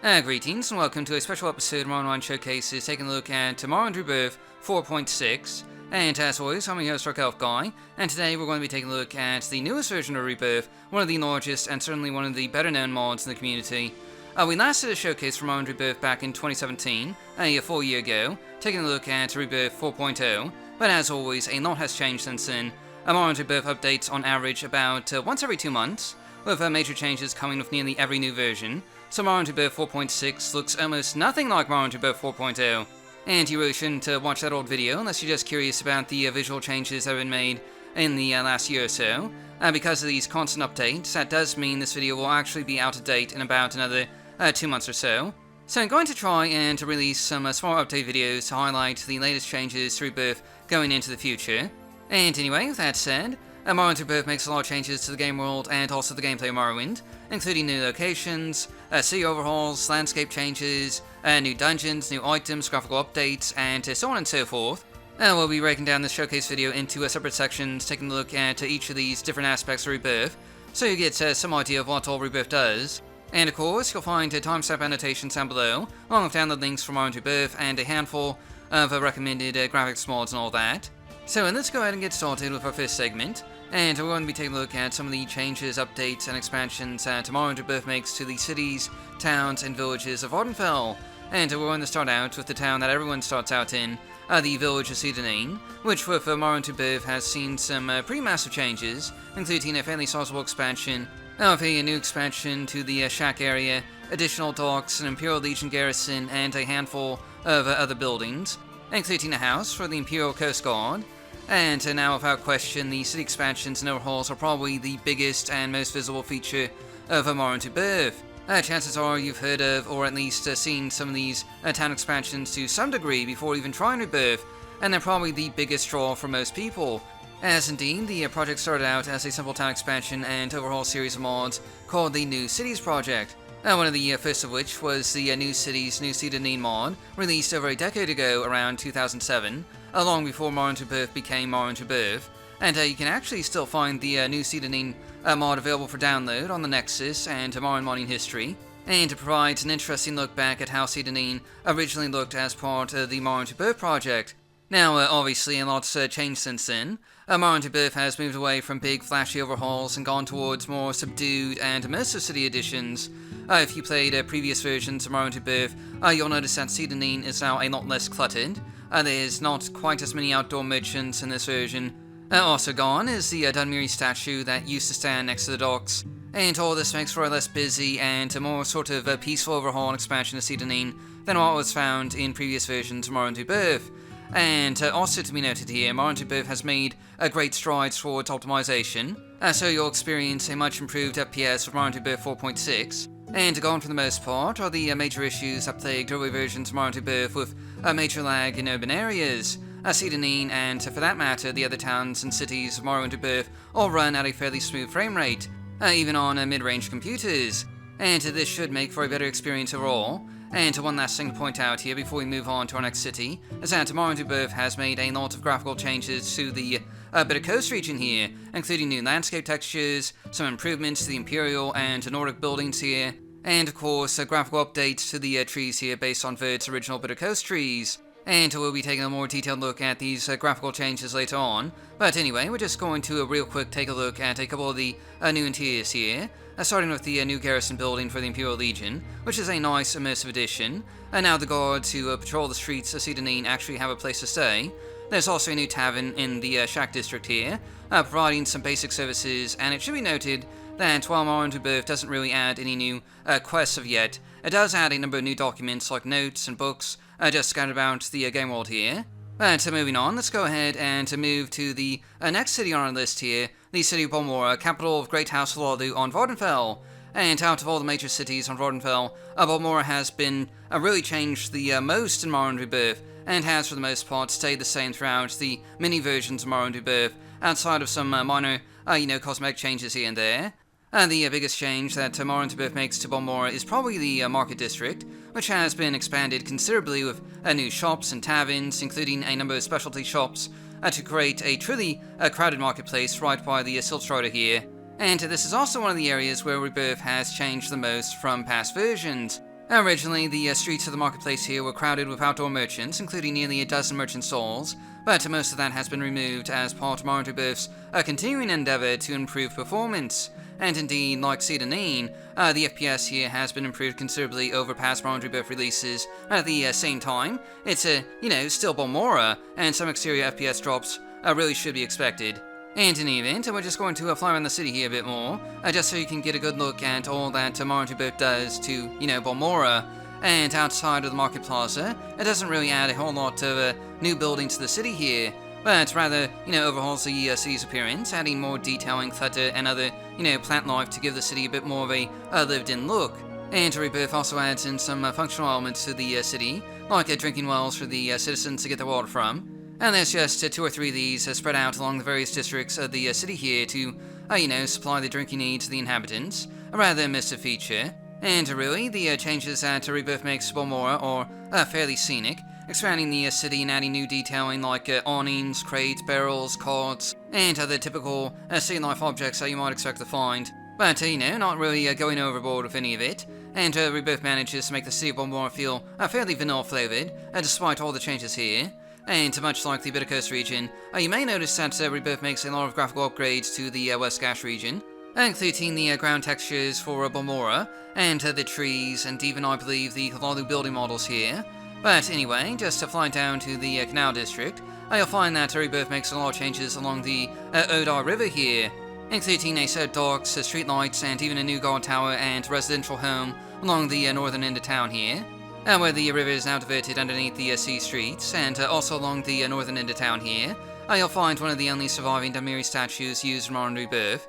Greetings and welcome to a special episode of Morrowind Showcases taking a look at Morrowind Rebirth 4.6. And as always, I'm your host, Elf Guy, and today we're going to be taking a look at the newest version of Rebirth, one of the largest and certainly one of the better known mods in the community. We last did a showcase for Morrowind Rebirth back in 2017, a full year ago, taking a look at Rebirth 4.0, but as always, a lot has changed since then. Morrowind Rebirth updates on average about once every 2 months, with major changes coming with nearly every new version. So Morrowind Rebirth 4.6 looks almost nothing like Morrowind Rebirth 4.0, and you really shouldn't watch that old video unless you're just curious about the visual changes that have been made in the last year or so. Because of these constant updates, that does mean this video will actually be out of date in about another 2 months or so. So I'm going to try and release some small update videos to highlight the latest changes to Rebirth going into the future. And anyway, with that said, Morrowind Rebirth makes a lot of changes to the game world and also the gameplay of Morrowind, including new locations, city overhauls, landscape changes, new dungeons, new items, graphical updates, and so on and so forth. We'll be breaking down this showcase video into separate sections, taking a look at each of these different aspects of Rebirth, so you get some idea of what all Rebirth does. And of course, you'll find timestamp annotations down below, along with download links for Morrowind Rebirth and a handful of recommended graphics mods and all that. So let's go ahead and get started with our first segment. And we're going to be taking a look at some of the changes, updates, and expansions that Morrowind Rebirth makes to the cities, towns, and villages of Vvardenfell. And we're going to start out with the town that everyone starts out in, the village of Seyda, Neen, which with Morrowind Rebirth has seen some pretty massive changes, including a fairly sizable expansion, a new expansion to the shack area, additional docks, an Imperial Legion garrison, and a handful of other buildings, including a house for the Imperial Coast Guard. And now, without question, the city expansions and overhauls are probably the biggest and most visible feature of Morrowind Rebirth. Chances are you've heard of, or at least seen some of these town expansions to some degree before even trying Rebirth, and they're probably the biggest draw for most people. As indeed, the project started out as a simple town expansion and overhaul series of mods called the New Cities Project. One of the first of which was the New Cities, New Seyda Neen mod, released over a decade ago around 2007, long before Morrowind Rebirth became Morrowind Rebirth, and you can actually still find the New Seyda Neen mod available for download on the Nexus and Morrowind modding history, and it provides an interesting look back at how Seyda Neen originally looked as part of the Morrowind Rebirth project. Now, obviously, a lot's changed since then. Morrowind Rebirth has moved away from big, flashy overhauls and gone towards more subdued and immersive city editions. If you played previous versions of Morrowind Rebirth, you'll notice that Seyda Neen is now a lot less cluttered. There's not quite as many outdoor merchants in this version. Also gone is the Dunmiri statue that used to stand next to the docks. And all this makes for a less busy and a more sort of peaceful overhaul and expansion of Seyda Neen than what was found in previous versions of Morrowind Rebirth. And also to be noted here, Morrowind Rebirth has made great strides towards optimization, so you'll experience a much improved FPS with Morrowind Rebirth 4.6. And gone for the most part are the major issues that plagued early versions of Morrowind Rebirth with major lag in urban areas. Seyda Neen, and for that matter the other towns and cities of Morrowind Rebirth, all run at a fairly smooth frame rate, even on mid-range computers. And this should make for a better experience overall. And one last thing to point out here before we move on to our next city, is that Morrowind Rebirth has made a lot of graphical changes to the Bitter Coast region here, including new landscape textures, some improvements to the Imperial and Nordic buildings here, and of course graphical updates to the trees here based on Verd's original Bitter Coast trees. And we'll be taking a more detailed look at these graphical changes later on. But anyway, we're just going to real quick take a look at a couple of the new interiors here. Starting with the new garrison building for the Imperial Legion, which is a nice immersive addition. And now the guards who patrol the streets of Seyda Neen actually have a place to stay. There's also a new tavern in the Shack district here, providing some basic services, and it should be noted that while Morrowind Rebirth doesn't really add any new quests of yet, it does add a number of new documents like notes and books just scattered about the game world here. So moving on, let's go ahead and move to the next city on our list here, the city of Balmora, capital of Great House of Ald-Ruhn on Vvardenfell. And out of all the major cities on Vvardenfell, Balmora has been really changed the most in Morrowind Rebirth, and has for the most part stayed the same throughout the mini versions of Morrowind Rebirth, outside of some minor, cosmetic changes here and there. The biggest change that Morrowind Rebirth makes to Balmora is probably the market district, which has been expanded considerably with new shops and taverns, including a number of specialty shops, to create a truly crowded marketplace right by the Siltstrider here. And this is also one of the areas where Rebirth has changed the most from past versions. Originally, the streets of the marketplace here were crowded with outdoor merchants, including nearly a dozen merchant stalls, but most of that has been removed as part of Morrowind Rebirth's continuing endeavor to improve performance. And indeed, like Seyda and Neen, the FPS here has been improved considerably over past Morrowind Rebirth releases. At the same time, it's still Balmora, and some exterior FPS drops really should be expected. And in any event, we're just going to fly around the city here a bit more, just so you can get a good look at all that Morrowind Rebirth does to, Balmora. And outside of the market plaza, it doesn't really add a whole lot of new building to the city here, but rather, overhauls the city's appearance, adding more detailing, clutter, and other, plant life to give the city a bit more of a lived-in look. And Rebirth also adds in some functional elements to the city, like drinking wells for the citizens to get their water from. And there's just 2 or 3 of these spread out along the various districts of the city here to, supply the drinking needs of the inhabitants, a rather immersive feature. And really, the changes that Rebirth makes to Balmora are fairly scenic, expanding the city and adding new detailing like awnings, crates, barrels, carts, and other typical city life objects that you might expect to find. But, not really going overboard with any of it. And Rebirth manages to make the city of Balmora feel fairly vanilla-flavored, despite all the changes here. And much like the Bitter Coast region, you may notice that Rebirth makes a lot of graphical upgrades to the West Gash region, including the ground textures for Balmora, and the trees, and even, I believe, the Kalalu building models here. But anyway, just to fly down to the Canal District, you'll find that Rebirth makes a lot of changes along the Odar River here, including a set of docks, street lights, and even a new guard tower and residential home along the northern end of town here. Where the river is now diverted underneath the sea streets, and also along the northern end of town here, you'll find one of the only surviving Damiri statues used in Morrowind Rebirth.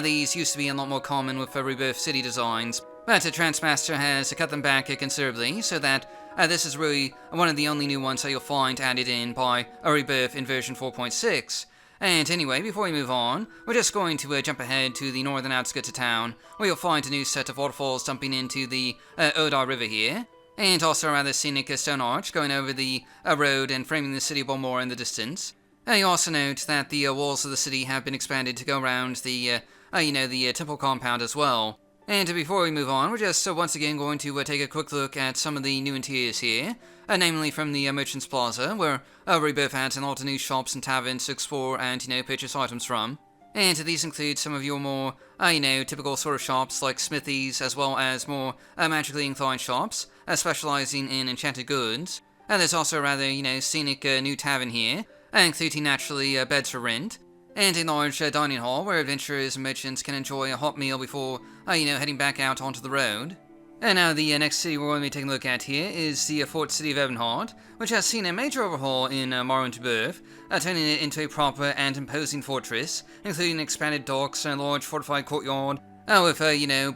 These used to be a lot more common with Rebirth city designs, but Transmaster has cut them back considerably, so that this is really one of the only new ones that you'll find added in by Rebirth in version 4.6. And anyway, before we move on, we're just going to jump ahead to the northern outskirts of town, where you'll find a new set of waterfalls dumping into the Odar River here. And also a rather scenic stone arch going over the road and framing the city of Balmora in the distance. You also note that the walls of the city have been expanded to go around the, the temple compound as well. And before we move on, we're just once again going to take a quick look at some of the new interiors here, namely from the Merchants Plaza, where Rebirth adds a lot of new shops and taverns to explore and, purchase items from. And these include some of your more, typical sort of shops like smithies, as well as more magically inclined shops, specializing in enchanted goods. And there's also a rather, scenic new tavern here, including naturally beds for rent, and a large dining hall where adventurers and merchants can enjoy a hot meal before, heading back out onto the road. And now the next city we're going to be taking a look at here is the fort city of Ebonheart, which has seen a major overhaul in Morrowind Rebirth, turning it into a proper and imposing fortress, including expanded docks and a large fortified courtyard, with,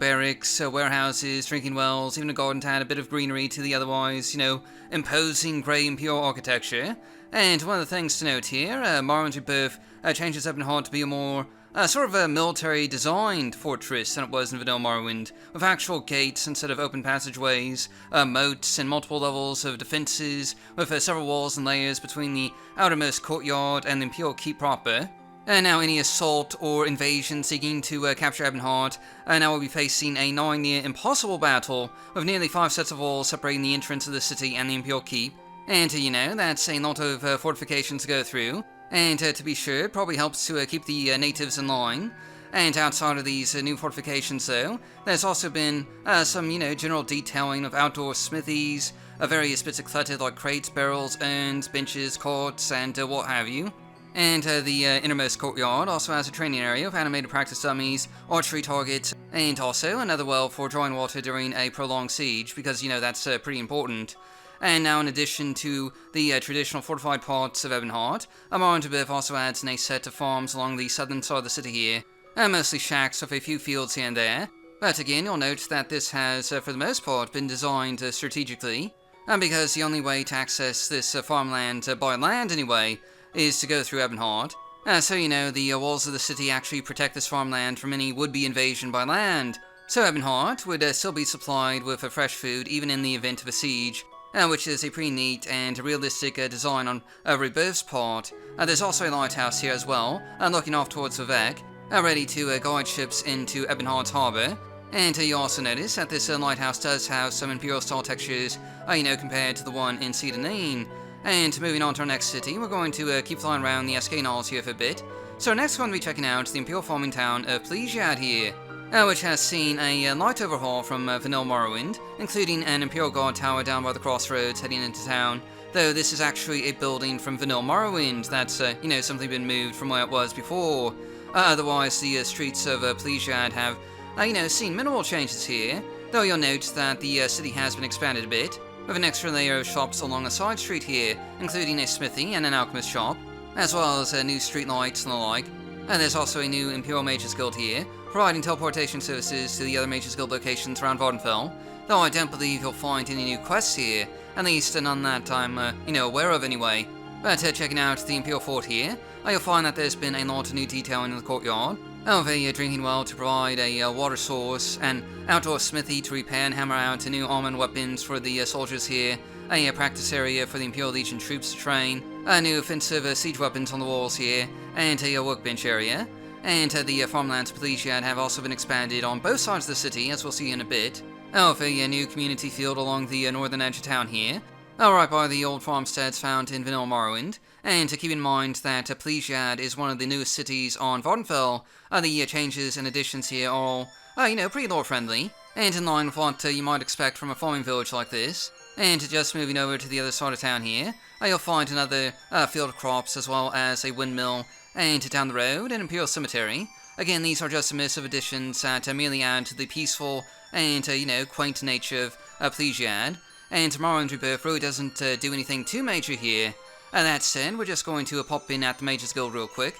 barracks, warehouses, drinking wells, even a garden to add a bit of greenery to the otherwise, imposing grey and pure architecture. And one of the things to note here, Morrowind Rebirth changes Ebonheart to be a more sort of a military-designed fortress than it was in Vanilla Morrowind, with actual gates instead of open passageways, moats, and multiple levels of defenses, with several walls and layers between the outermost courtyard and the Imperial Keep proper. And now any assault or invasion seeking to capture Ebonheart now will be facing a near impossible battle, with nearly 5 sets of walls separating the entrance of the city and the Imperial Keep. And, that's a lot of fortifications to go through. And to be sure, it probably helps to keep the natives in line. And outside of these new fortifications, though, there's also been some, general detailing of outdoor smithies, various bits of clutter like crates, barrels, urns, benches, carts, and what have you. And the innermost courtyard also has a training area with animated practice dummies, archery targets, and also another well for drawing water during a prolonged siege, because, that's pretty important. And now, in addition to the traditional fortified parts of Ebonheart, Morrowind Rebirth also adds in a set of farms along the southern side of the city here, mostly shacks with a few fields here and there. But again, you'll note that this has, for the most part, been designed strategically, because the only way to access this farmland, by land anyway, is to go through Ebonheart. So, the walls of the city actually protect this farmland from any would-be invasion by land. So Ebonheart would still be supplied with fresh food even in the event of a siege. Which is a pretty neat and realistic design on Rebirth's part. There's also a lighthouse here as well, looking off towards Vivec, ready to guide ships into Ebonheart's harbour. And you also notice that this lighthouse does have some Imperial-style textures, compared to the one in Seyda Neen. And moving on to our next city, we're going to keep flying around the Knolls here for a bit. So next we're going to be checking out the Imperial farming town of Pelagiad here, which has seen a light overhaul from vanilla Morrowind, including an Imperial Guard tower down by the crossroads heading into town. Though this is actually a building from vanilla Morrowind that's, something been moved from where it was before. Otherwise, the streets of Pelagiad have, seen minimal changes here, though you'll note that the city has been expanded a bit, with an extra layer of shops along a side street here, including a smithy and an alchemist shop, as well as new street lights and the like. And there's also a new Imperial Mages Guild here, providing teleportation services to the other Mages Guild locations around Vvardenfell, though I don't believe you'll find any new quests here, at least none that I'm, aware of anyway. But checking out the Imperial Fort here, you'll find that there's been a lot of new detailing in the courtyard, of a drinking well to provide a water source, an outdoor smithy to repair and hammer out new armor and weapons for the soldiers here, a practice area for the Imperial Legion troops to train, new offensive siege weapons on the walls here, and a workbench area. And the farmlands of Pelagiad have also been expanded on both sides of the city, as we'll see in a bit, of a new community field along the northern edge of town here, right by the old farmsteads found in vanilla Morrowind. And to keep in mind that Pelagiad is one of the newest cities on Vvardenfell, the changes and additions here are all, pretty lore-friendly, and in line with what you might expect from a farming village like this. And just moving over to the other side of town here, you'll find another field of crops, as well as a windmill, and down the road, an Imperial cemetery. Again, these are just submissive additions that merely add to the peaceful and, quaint nature of Pelagiad. And Morrowind Rebirth really doesn't do anything too major here. That said, we're just going to pop in at the Mages Guild real quick,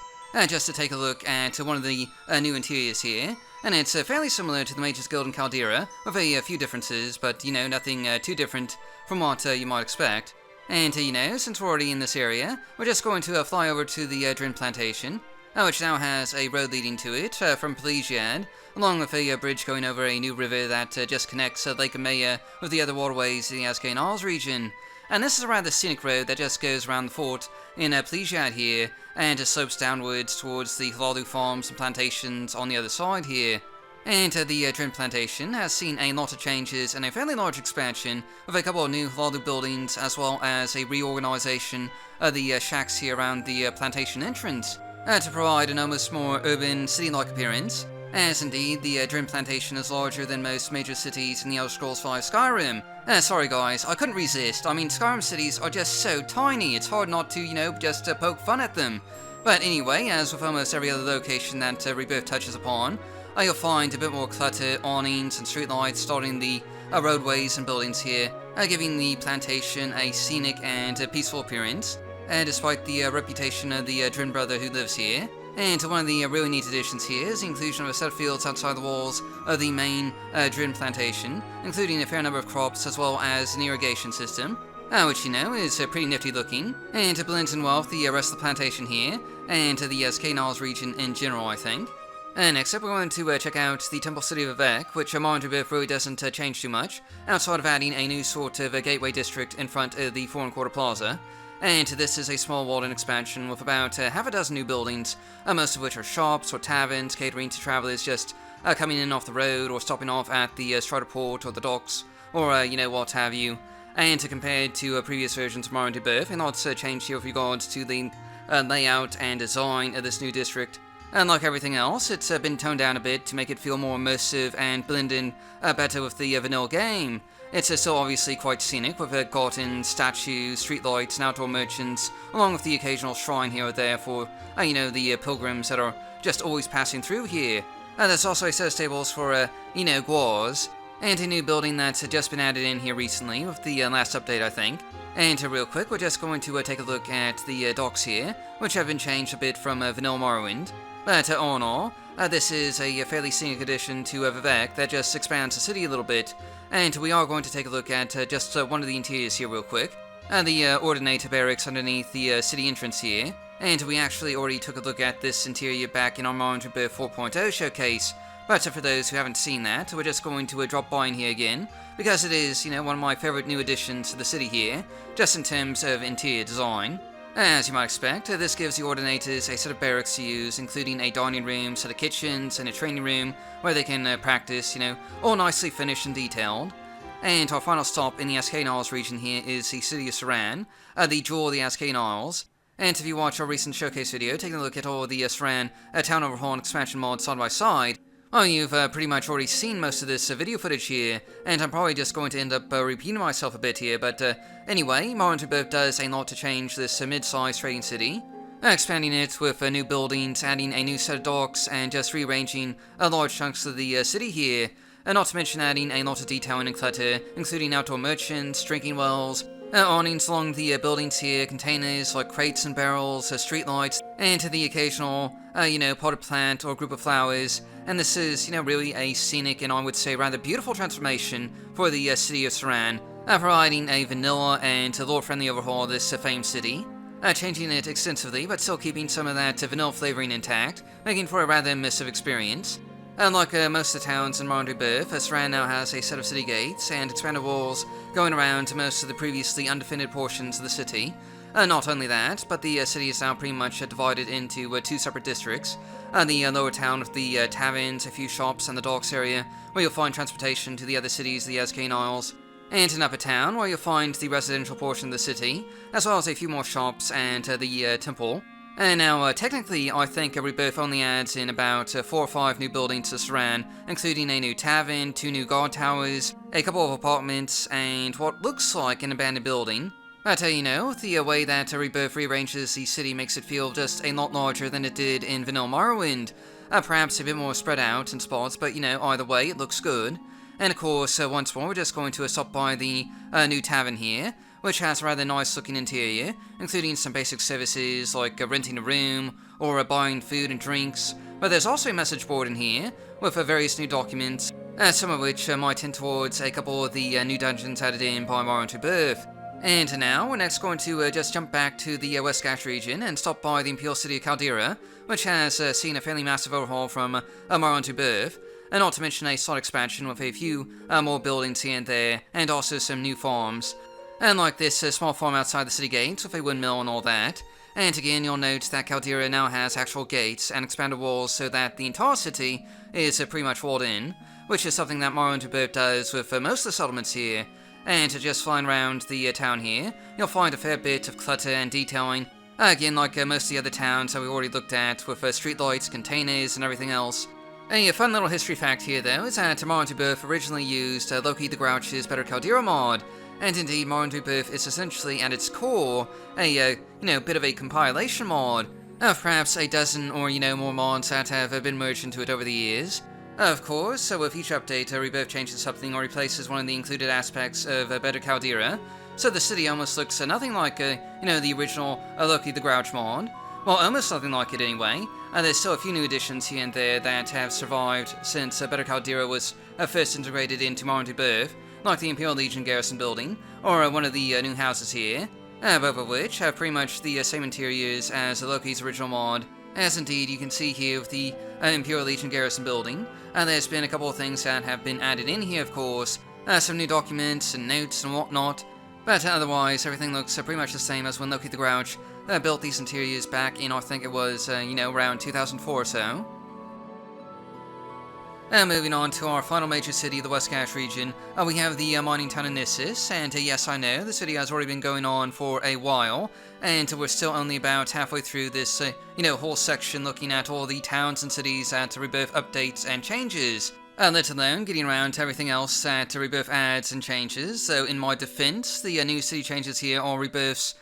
just to take a look at one of the new interiors here. And it's fairly similar to the Mages Guild in Caldera, with a few differences, but, nothing too different from what you might expect. And, since we're already in this area, we're just going to fly over to the Ald-Ruhn plantation, which now has a road leading to it from Pelagiad, along with a bridge going over a new river that just connects Lake Amaya with the other waterways in the Knolls region. And this is a rather scenic road that just goes around the fort in Pelagiad here, and just slopes downwards towards the Ald-Ruhn farms and plantations on the other side here. And the Ald-Ruhn plantation has seen a lot of changes and a fairly large expansion, with a couple of new Ald-Ruhn buildings, as well as a reorganization of the shacks here around the plantation entrance, to provide an almost more urban, city-like appearance. As indeed, the Ald-Ruhn plantation is larger than most major cities in the Elder Scrolls V Skyrim. Sorry guys, I couldn't resist. I mean, Skyrim cities are just so tiny, it's hard not to, just poke fun at them. But anyway, as with almost every other location that Rebirth touches upon, you'll find a bit more clutter, awnings, and streetlights dotting the roadways and buildings here, giving the plantation a scenic and peaceful appearance, despite the reputation of the Ald-Ruhn brother who lives here. And one of the really neat additions here is the inclusion of a set of fields outside the walls of the main Ald-Ruhn plantation, including a fair number of crops as well as an irrigation system, which is pretty nifty looking, and it blends in well with the rest of the plantation here, and the Knolls region in general, I think. Next up, we're going to check out the Temple City of Vivec, which Morrowind Rebirth really doesn't change too much, outside of adding a new sort of gateway district in front of the Foreign Quarter Plaza. And this is a small walled-in expansion with about half a dozen new buildings, most of which are shops or taverns catering to travelers just coming in off the road or stopping off at the Strider Port or the docks, or what have you. And compared to previous versions of Morrowind Rebirth, a lot's changed here with regards to the layout and design of this new district. Unlike everything else, it's been toned down a bit to make it feel more immersive and blend in better with the vanilla game. It's still obviously quite scenic, with gardens, statues, streetlights, and outdoor merchants, along with the occasional shrine here or there for, the pilgrims that are just always passing through here. There's also a set of stables for, guars, and a new building that's just been added in here recently, with the last update, I think. And real quick, we're just going to take a look at the docks here, which have been changed a bit from vanilla Morrowind. But all in all, this is a fairly scenic addition to Vivec that just expands the city a little bit, and we are going to take a look at just one of the interiors here real quick. The Ordinator barracks underneath the city entrance here, and we actually already took a look at this interior back in our Morrowind Rebirth 4.0 showcase, but for those who haven't seen that, we're just going to drop by in here again, because it is, one of my favorite new additions to the city here, just in terms of interior design. As you might expect, this gives the Ordinators a set of barracks to use, including a dining room, set of kitchens, and a training room where they can practice, all nicely finished and detailed. And our final stop in the Ascane Isles region here is the city of Suran, the jewel of the Ascane Isles. And if you watch our recent showcase video, taking a look at all the Suran town overhaul and expansion mods side by side, well, you've pretty much already seen most of this video footage here, and I'm probably just going to end up repeating myself a bit here, but anyway, Morrowind Rebirth does a lot to change this mid-sized trading city, expanding it with new buildings, adding a new set of docks, and just rearranging large chunks of the city here, and not to mention adding a lot of detailing and clutter, including outdoor merchants, drinking wells, awnings along the buildings here, containers like crates and barrels, streetlights, and to the occasional, potted plant or group of flowers. And this is, really a scenic and I would say rather beautiful transformation for the city of Suran, providing a vanilla and lore-friendly overhaul of this famed city, changing it extensively but still keeping some of that vanilla flavoring intact, making for a rather immersive experience. Unlike most of the towns in Morrowind Rebirth, Suran now has a set of city gates and expanded walls going around to most of the previously undefended portions of the city. Not only that, but the city is now pretty much divided into two separate districts. The lower town with the taverns, a few shops, and the docks area, where you'll find transportation to the other cities of the Ascane Isles. And an upper town, where you'll find the residential portion of the city, as well as a few more shops and the temple. And now, technically, I think Rebirth only adds in about 4 or 5 new buildings to Suran, including a new tavern, 2 new guard towers, a couple of apartments, and what looks like an abandoned building. But, the way that Rebirth rearranges the city makes it feel just a lot larger than it did in Vanilla Morrowind. Perhaps a bit more spread out in spots, but, either way, it looks good. And of course, once more, we're just going to stop by the new tavern here, which has a rather nice looking interior, including some basic services like renting a room, or buying food and drinks. But there's also a message board in here, with various new documents, some of which might hint towards a couple of the new dungeons added in by Morrowind Rebirth. And now, we're next going to just jump back to the West Gash region and stop by the Imperial City of Caldera, which has seen a fairly massive overhaul from Morrowind Rebirth, and not to mention a slight expansion with a few more buildings here and there, and also some new farms. And like this small farm outside the city gates with a windmill and all that. And again, you'll note that Caldera now has actual gates and expanded walls so that the entire city is pretty much walled in, which is something that Morrowind Rebirth does with most of the settlements here. And just flying around the town here, you'll find a fair bit of clutter and detailing, again like most of the other towns that we already looked at, with streetlights, containers, and everything else. A fun little history fact here though is that Morrowind Rebirth originally used Loki the Grouch's Better Caldera mod, and indeed Morrowind Rebirth is essentially at its core a bit of a compilation mod of perhaps a dozen or more mods that have been merged into it over the years. Of course, so with each update, Rebirth changes something or replaces one of the included aspects of Better Caldera, so the city almost looks nothing like the original Loki the Grouch mod. Well, almost nothing like it anyway. There's still a few new additions here and there that have survived since Better Caldera was first integrated into Morrowind Rebirth, like the Imperial Legion garrison building, or one of the new houses here, both of which have pretty much the same interiors as Loki's original mod, as indeed you can see here with the Imperial Legion garrison building. There's been a couple of things that have been added in here, of course, some new documents and notes and whatnot, but otherwise everything looks pretty much the same as when Loki the Grouch built these interiors back in, I think it was, around 2004 or so. Moving on to our final major city, the West Gash region, we have the mining town of Gnisis, and yes, I know, the city has already been going on for a while, and we're still only about halfway through this, whole section looking at all the towns and cities that Rebirth updates and changes, let alone getting around to everything else that Rebirth adds and changes. So in my defense, the new city changes here are Rebirth's,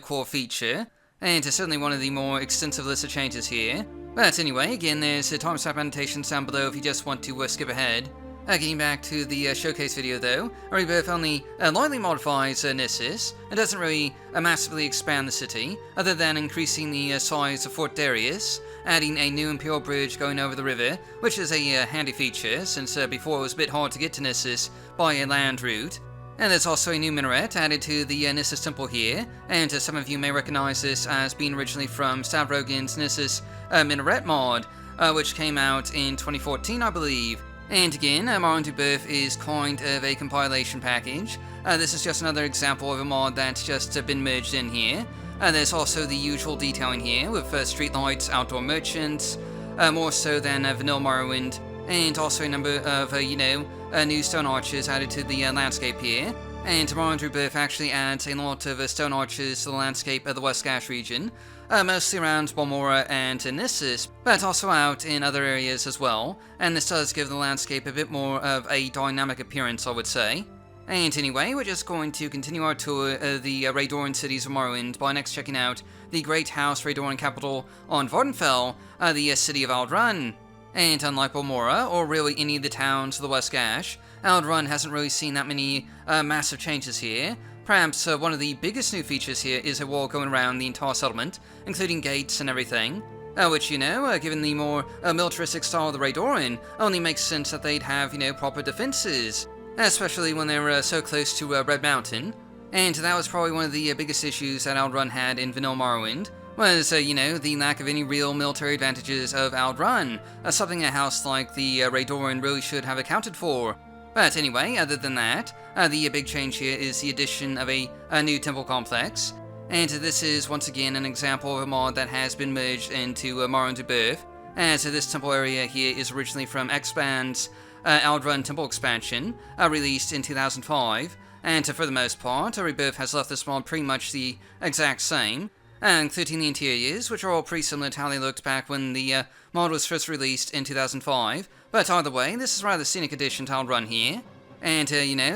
core feature, and it's certainly one of the more extensive list of changes here. But anyway, again, there's timestamp annotations down below if you just want to skip ahead. Getting back to the showcase video though, Rebirth only lightly modifies Gnisis, and doesn't really massively expand the city, other than increasing the size of Fort Darius, adding a new Imperial Bridge going over the river, which is a handy feature, since before it was a bit hard to get to Gnisis by a land route. And there's also a new minaret added to the Gnisis temple here, and some of you may recognize this as being originally from Stavrogan's Gnisis minaret mod, which came out in 2014, I believe. And again, Morrowind Rebirth is kind of a compilation package. This is just another example of a mod that's just been merged in here. There's also the usual detailing here with streetlights, outdoor merchants, more so than vanilla Morrowind, and also a number of, new stone arches added to the landscape here. And Morrowind Rebirth actually adds a lot of stone arches to the landscape of the West Gash region, mostly around Balmora and Gnisis, but also out in other areas as well, and this does give the landscape a bit more of a dynamic appearance, I would say. And anyway, we're just going to continue our tour of the Raydoran cities of Morrowind by next checking out the Great House Raydoran capital on Vvardenfell, the city of Ald-Ruhn. And unlike Balmora, or really any of the towns of the West Gash, Ald-Ruhn hasn't really seen that many massive changes here. Perhaps one of the biggest new features here is a wall going around the entire settlement, including gates and everything. Which, given the more militaristic style of the Raydoran, only makes sense that they'd have, proper defenses. Especially when they're so close to Red Mountain. And that was probably one of the biggest issues that Ald-Ruhn had in vanilla Morrowind, was, the lack of any real military advantages of Ald-Ruhn, something a house like the Raydoran really should have accounted for. But anyway, other than that, the big change here is the addition of a new temple complex, and this is once again an example of a mod that has been merged into Morrowind Rebirth, as this temple area here is originally from Expand's Ald-Ruhn temple expansion, released in 2005, and for the most part, Rebirth has left this mod pretty much the exact same, including the interiors, which are all pretty similar to how they looked back when the mod was first released in 2005. But either way, this is rather scenic addition to Ald-Ruhn here. And,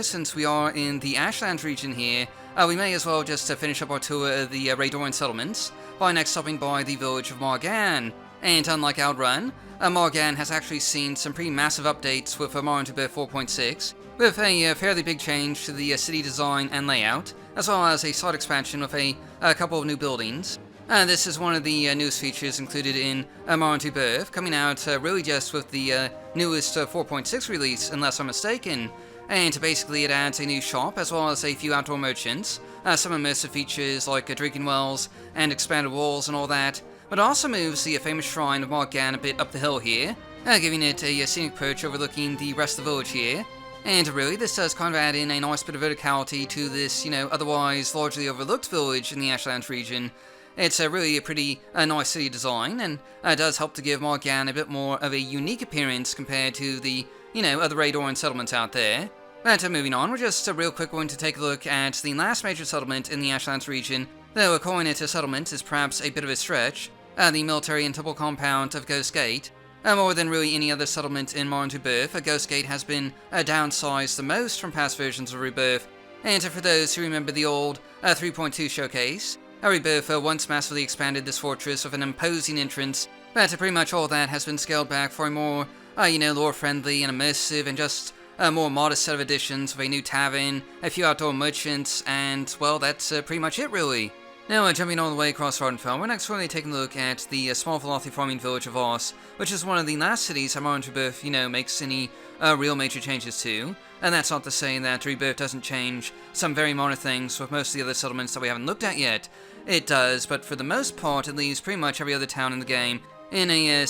since we are in the Ashlands region here, we may as well just finish up our tour of the Raydoran settlements by next stopping by the village of Morgan. And unlike Ald-Ruhn, Morgan has actually seen some pretty massive updates with Morrowind Rebirth 4.6, with a fairly big change to the city design and layout, as well as a slight expansion with a couple of new buildings. This is one of the newest features included in Morrowind Rebirth, coming out really just with the newest 4.6 release, unless I'm mistaken. And basically it adds a new shop, as well as a few outdoor merchants, some immersive features like drinking wells and expanded walls and all that, but also moves the famous shrine of Morgan a bit up the hill here, giving it a scenic perch overlooking the rest of the village here. And really, this does kind of add in a nice bit of verticality to this, otherwise largely overlooked village in the Ashlands region. It's really a pretty nice city design, and does help to give Morgan a bit more of a unique appearance compared to the, other Raydoran settlements out there. But moving on, we're just real quick going to take a look at the last major settlement in the Ashlands region, though calling it a settlement is perhaps a bit of a stretch, the military and temple compound of Ghost Gate. More than really any other settlement in Morrowind Rebirth, Ghost Gate has been downsized the most from past versions of Rebirth. And for those who remember the old 3.2 showcase, Rebirth once massively expanded this fortress with an imposing entrance, but pretty much all that has been scaled back for a more, lore-friendly and immersive and just a more modest set of additions with a new tavern, a few outdoor merchants, and, well, that's pretty much it really. Now, jumping all the way across Vvardenfell, we're next going to be taking a look at the small Velothi farming village of Voss, which is one of the last cities that Morrowind Rebirth, makes any real major changes to. And that's not to say that Rebirth doesn't change some very minor things with most of the other settlements that we haven't looked at yet. It does, but for the most part, it leaves pretty much every other town in the game in a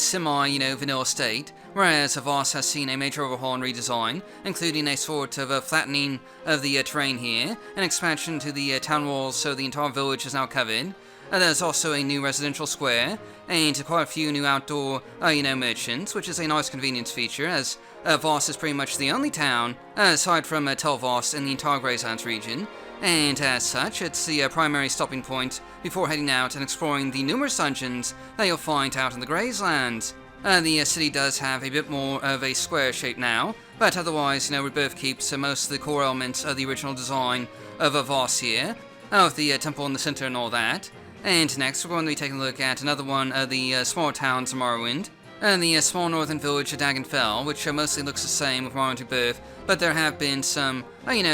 vanilla state, whereas Voss has seen a major overhaul and redesign, including a sort of flattening of the terrain here, an expansion to the town walls so the entire village is now covered. There's also a new residential square, and quite a few new outdoor, merchants, which is a nice convenience feature, as Voss is pretty much the only town, aside from Tel Voss in the entire Grayslands region, and as such, it's the primary stopping point before heading out and exploring the numerous dungeons that you'll find out in the Grayslands. The city does have a bit more of a square shape now, but otherwise, Rebirth keeps most of the core elements of the original design of Voss here, with the temple in the center and all that. And next, we're going to be taking a look at another one of the smaller towns of Morrowind, the small northern village of Vvardenfell, which mostly looks the same with Morrowind Rebirth, but there have been some,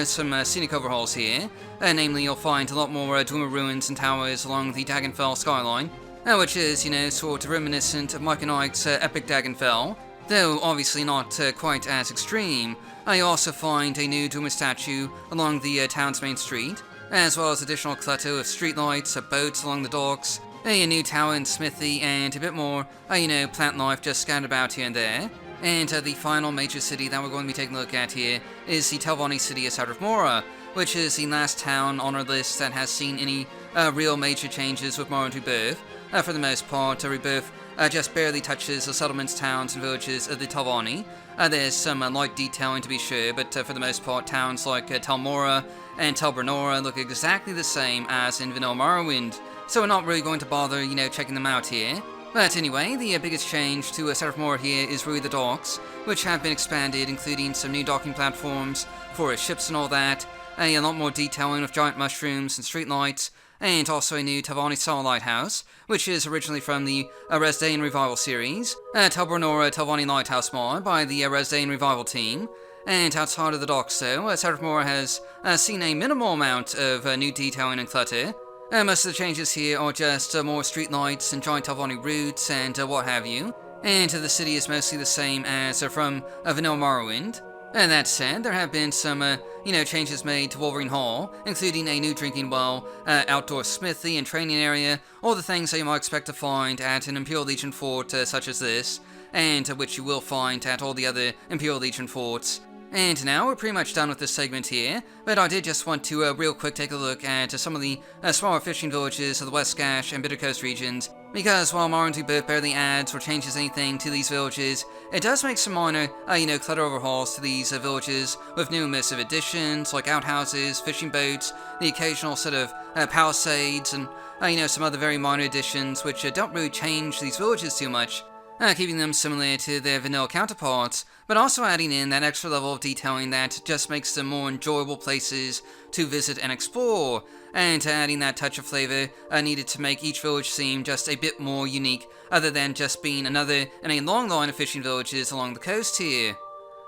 some scenic overhauls here. Namely, you'll find a lot more Dwemer ruins and towers along the Vvardenfell skyline, which is, sort of reminiscent of Mike and Ike's epic Vvardenfell, though obviously not quite as extreme. You also find a new Dwemer statue along the town's main street, as well as additional clutter of streetlights, boats along the docks, a new tower and smithy, and a bit more, plant life just scattered about here and there. And the final major city that we're going to be taking a look at here is the Telvanni city of Sadrith Mora, which is the last town on our list that has seen any real major changes with Morrowind Rebirth. For the most part, Rebirth just barely touches the settlements, towns, and villages of the Telvanni. There's some light detailing to be sure, but for the most part, towns like Mora and Mora look exactly the same as in vanilla Morrowind, so we're not really going to bother, checking them out here. But anyway, the biggest change to Sadrith Mora here is really the docks, which have been expanded, including some new docking platforms for ships and all that, a lot more detailing with giant mushrooms and streetlights, and also a new Telvanni-style lighthouse, which is originally from the Resdayn Revival series, Nora Telvanni Lighthouse mod by the Resdayn Revival team. And outside of the docks, though, Sadrith Mora has seen a minimal amount of new detailing and clutter. Most of the changes here are just more streetlights and giant Telvanni routes and what have you, and the city is mostly the same as from vanilla Morrowind. And that said, there have been some, changes made to Wolverine Hall, including a new drinking well, outdoor smithy and training area, all the things that you might expect to find at an Imperial Legion fort such as this, and which you will find at all the other Imperial Legion forts. And now we're pretty much done with this segment here, but I did just want to real quick take a look at some of the smaller fishing villages of the West Gash and Bitter Coast regions, because while Morrowind Rebirth barely adds or changes anything to these villages, it does make some minor, clutter overhauls to these villages with new immersive additions like outhouses, fishing boats, the occasional set of palisades, and some other very minor additions which don't really change these villages too much. Keeping them similar to their vanilla counterparts, but also adding in that extra level of detailing that just makes them more enjoyable places to visit and explore, and adding that touch of flavor needed to make each village seem just a bit more unique, other than just being another in a long line of fishing villages along the coast here.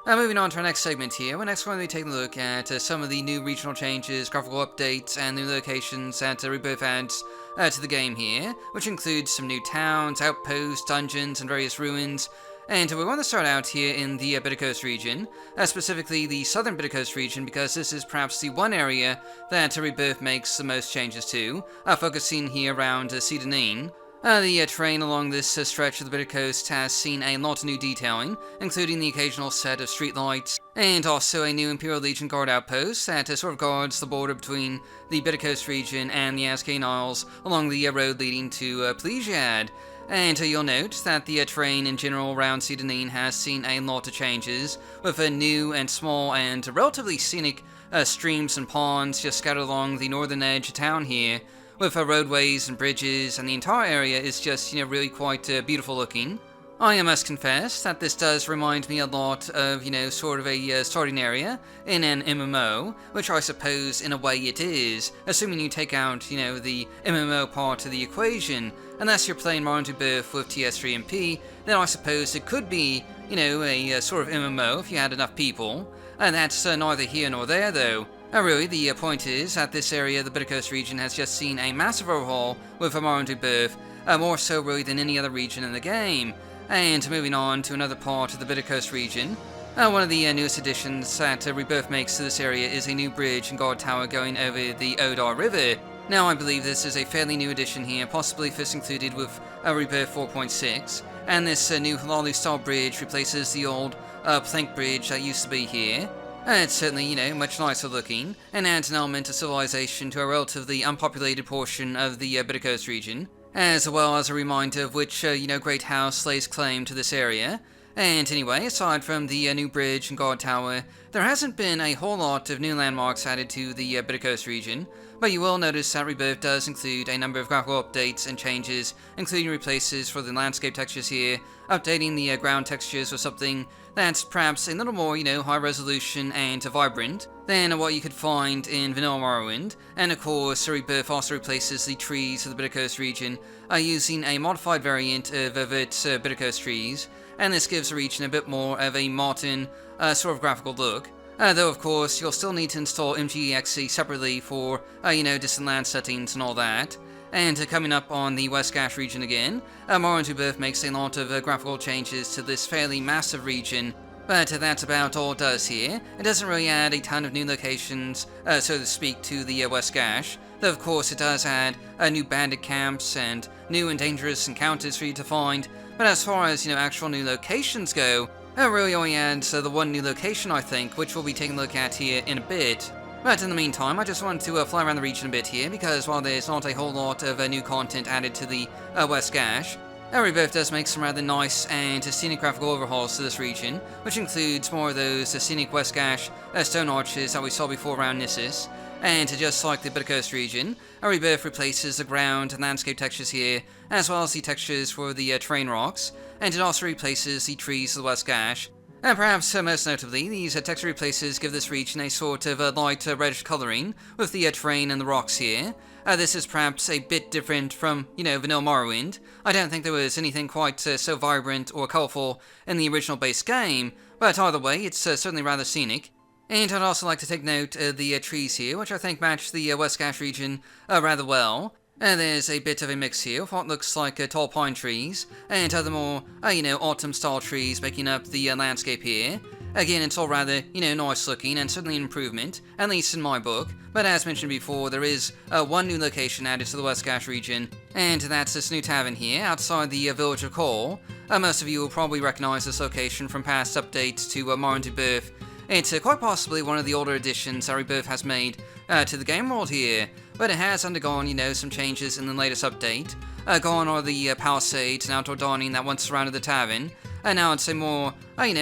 Moving on to our next segment here, we're next going to be taking a look at some of the new regional changes, graphical updates, and new locations that Rebirth adds to the game here, which includes some new towns, outposts, dungeons, and various ruins. And we want to start out here in the Bitter Coast region, specifically the southern Bitter Coast region, because this is perhaps the one area that Rebirth makes the most changes to, focusing here around Seyda Neen. The terrain along this stretch of the Bitter Coast has seen a lot of new detailing, including the occasional set of streetlights, and also a new Imperial Legion guard outpost that sort of guards the border between the Bitter Coast region and the Azkaban Isles along the road leading to Pelagiad. And you'll note that the terrain in general around Seyda Neen has seen a lot of changes, with new and small and relatively scenic streams and ponds just scattered along the northern edge of town here, with roadways and bridges, and the entire area is just, really quite beautiful looking. I must confess that this does remind me a lot of, sort of a starting area in an MMO, which I suppose in a way it is, assuming you take out, the MMO part of the equation. Unless you're playing Morrowind Rebirth with TS3MP, then I suppose it could be, a sort of MMO if you had enough people. And that's neither here nor there, though. Really, the point is that this area, the Bitter Coast region, has just seen a massive overhaul with Morrowind Rebirth, more so really than any other region in the game. And moving on to another part of the Bitter Coast region, one of the newest additions that Rebirth makes to this area is a new bridge and guard tower going over the Odar River. Now, I believe this is a fairly new addition here, possibly first included with Rebirth 4.6, and this new Halalu-style bridge replaces the old plank bridge that used to be here. It's certainly, much nicer looking, and adds an element of civilization to a relatively unpopulated portion of the Bitter Coast region, as well as a reminder of which, great house lays claim to this area. And anyway, aside from the new bridge and guard tower, there hasn't been a whole lot of new landmarks added to the Bitter Coast region, but you will notice that Rebirth does include a number of graphical updates and changes, including replaces for the landscape textures here, updating the ground textures with something that's perhaps a little more, high resolution and vibrant than what you could find in vanilla Morrowind. And of course, Rebirth also replaces the trees of the Bitter Coast region using a modified variant of its Bitter Coast trees, and this gives the region a bit more of a modern sort of graphical look. Though of course, you'll still need to install MGEXE separately for, distant land settings and all that. And coming up on the West Gash region again, Morrowind Rebirth makes a lot of graphical changes to this fairly massive region, but that's about all it does here. It doesn't really add a ton of new locations, so to speak, to the West Gash, though of course it does add new bandit camps and new and dangerous encounters for you to find, but as far as, actual new locations go, it really only adds the one new location, I think, which we'll be taking a look at here in a bit. But in the meantime, I just wanted to fly around the region a bit here, because while there's not a whole lot of new content added to the West Gash, Rebirth does make some rather nice and scenic graphical overhauls to this region, which includes more of those scenic West Gash stone arches that we saw before around Gnisis. And just like the Bitter Coast region, Rebirth replaces the ground and landscape textures here, as well as the textures for the terrain rocks, and it also replaces the trees of the West Gash. And perhaps most notably, these texture replaces give this region a sort of light reddish colouring with the terrain and the rocks here. This is perhaps a bit different from, vanilla Morrowind. I don't think there was anything quite so vibrant or colourful in the original base game, but either way, it's certainly rather scenic. And I'd also like to take note of the trees here, which I think match the West Gash region rather well. There's a bit of a mix here of what looks like tall pine trees, and other more, autumn-style trees making up the landscape here. Again, it's all rather, nice looking, and certainly an improvement, at least in my book. But as mentioned before, there is one new location added to the West Gash region, and that's this new tavern here, outside the village of Call. Most of you will probably recognize this location from past updates to Morrowind Rebirth. It's quite possibly one of the older additions that Rebirth has made to the game world here, but it has undergone, some changes in the latest update. Gone are the palisades and outdoor dining that once surrounded the tavern, and now it's a more,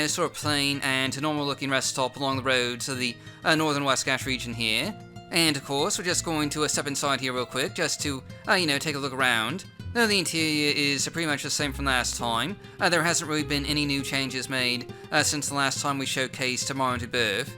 sort of plain and normal-looking rest stop along the roads of the northern West Gash region here. And of course, we're just going to step inside here real quick, just to, take a look around. Though the interior is pretty much the same from last time, there hasn't really been any new changes made since the last time we showcased Morrowind Rebirth.